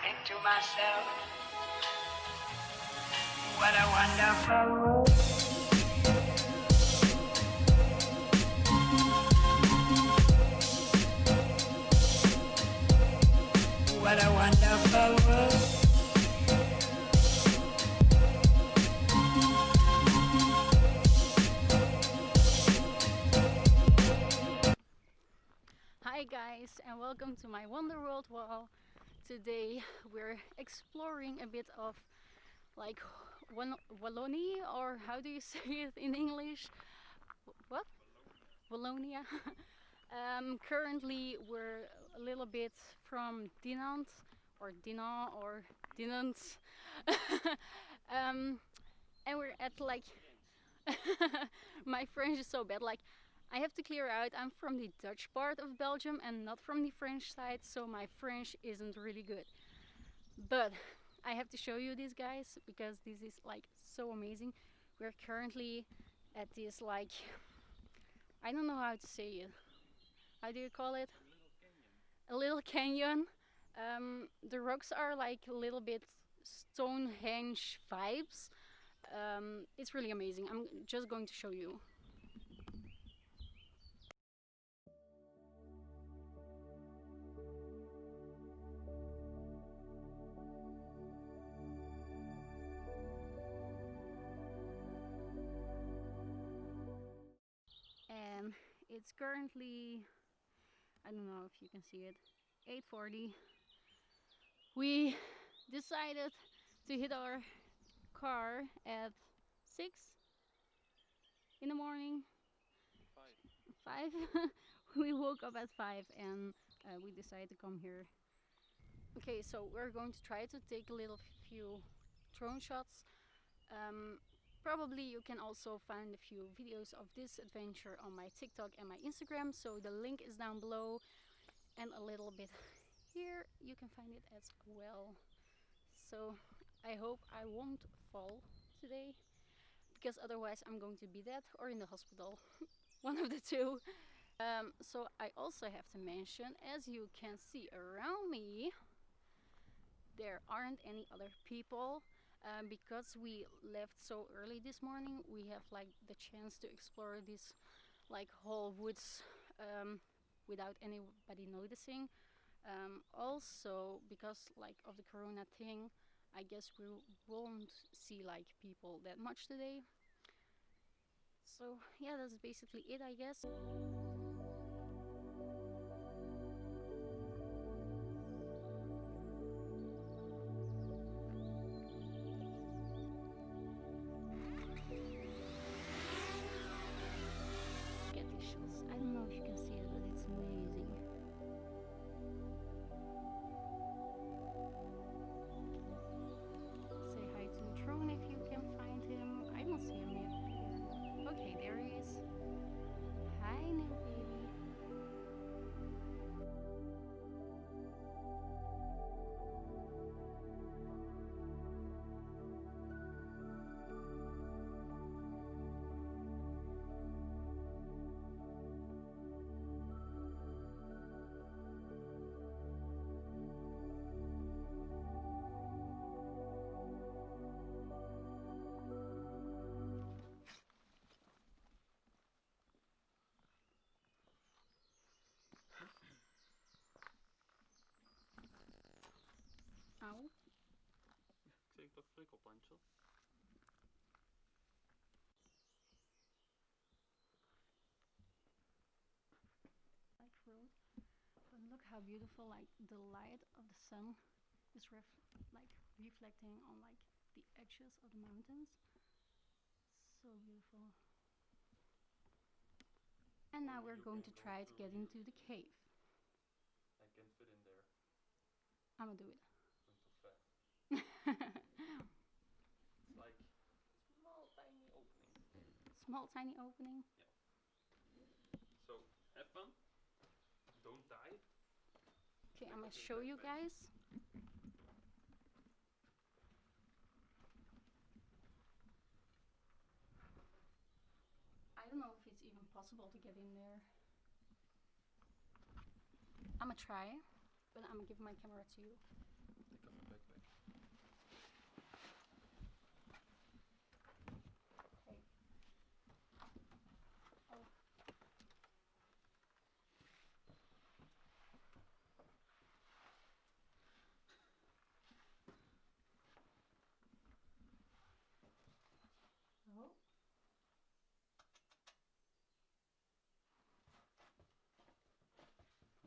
think to myself, what a wonderful world. What a wonderful world. Hi guys, and welcome to my Wonder World wall. Today we're exploring a bit of like Wallonia, or how do you say it in English? What? Wallonia. Currently we're a little bit from Dinant or Dinan or Dinant. And we're at like my French is so bad. Like, I have to clear out, I'm from the Dutch part of Belgium and not from the French side, so my French isn't really good. But I have to show you these guys because this is like so amazing. We're currently at this like, I don't know how to say it. How do you call it? A little canyon. The rocks are like a little bit Stonehenge vibes. It's really amazing. I'm just going to show you. And it's currently, I don't know if you can see it, 8:40. We decided to hit our car at 6 in the morning. 5. We woke up at 5 and we decided to come here. Okay, so we're going to try to take a little few drone shots. Um, Probably you can also find a few videos of this adventure on my TikTok and my Instagram, so the link is down below, and a little bit here you can find it as well. So I hope I won't fall today, because otherwise I'm going to be dead or in the hospital. One of the two. So I also have to mention, as you can see around me, there aren't any other people. Because we left so early this morning, we have like the chance to explore this like whole woods without anybody noticing. Also, because like of the corona thing, I guess we won't see like people that much today. So yeah, that's basically it, I guess. Get these shots. I don't know if you can see it, but it's amazing. Say hi to the drone if you can find him. I don't see him yet. Okay, there he is. Hi, new baby. Ow. Ik zie dat prikkelplantje. Like road. But look how beautiful, like the light of the sun is like reflecting on like the edges of the mountains. So beautiful. And now we're going to try to get into the cave. I can fit in there. I'm gonna do it. I'm too fat. It's like a small tiny opening. Small tiny opening. Yeah. So have fun. Don't die. Okay, I'm gonna show you guys. I don't know if it's even possible to get in there. I'm gonna try, but I'm gonna give my camera to you. Take off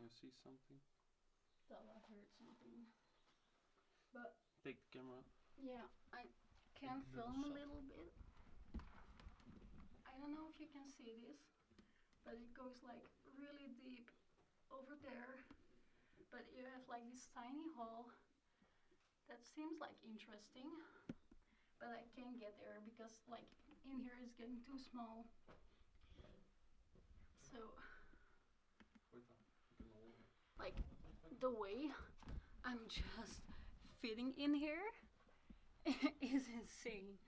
I see something? Thought I heard something. But Take the camera. yeah, I can Take a film a little little bit. I don't know if you can see this, but it goes like really deep over there. But you have like this tiny hole that seems like interesting, but I can't get there because like in here is getting too small. So like the way I'm just fitting in here is insane.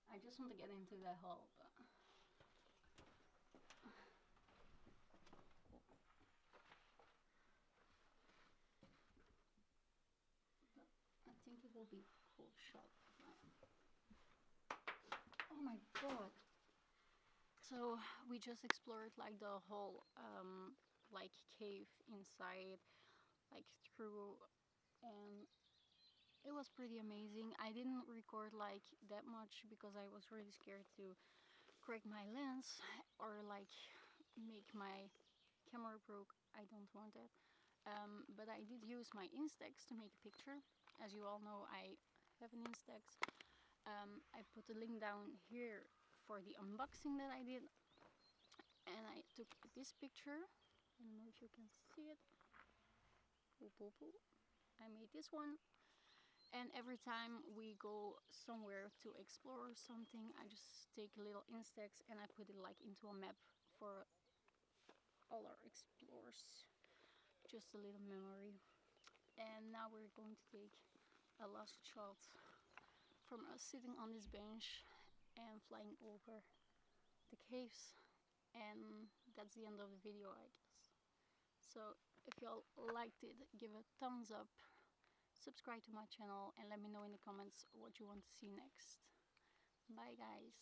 I just want to get into that hole, but I think it will be a cool shot. Oh my god. So we just explored like the whole like cave inside, like through, and it was pretty amazing. I didn't record like that much because I was really scared to crack my lens or like make my camera broke. I don't want that. But I did use my Instax to make a picture. As you all know, I have an Instax. I put the link down here for the unboxing that I did, and I took this picture. I don't know if you can see it. I made this one, and every time we go somewhere to explore something, I just take a little Instax and I put it like into a map for all our explores. Just a little memory. And now we're going to take a last shot from us sitting on this bench and flying over the caves, and that's the end of the video, I guess. So if y'all liked it, give a thumbs up, subscribe to my channel, and let me know in the comments what you want to see next. Bye guys.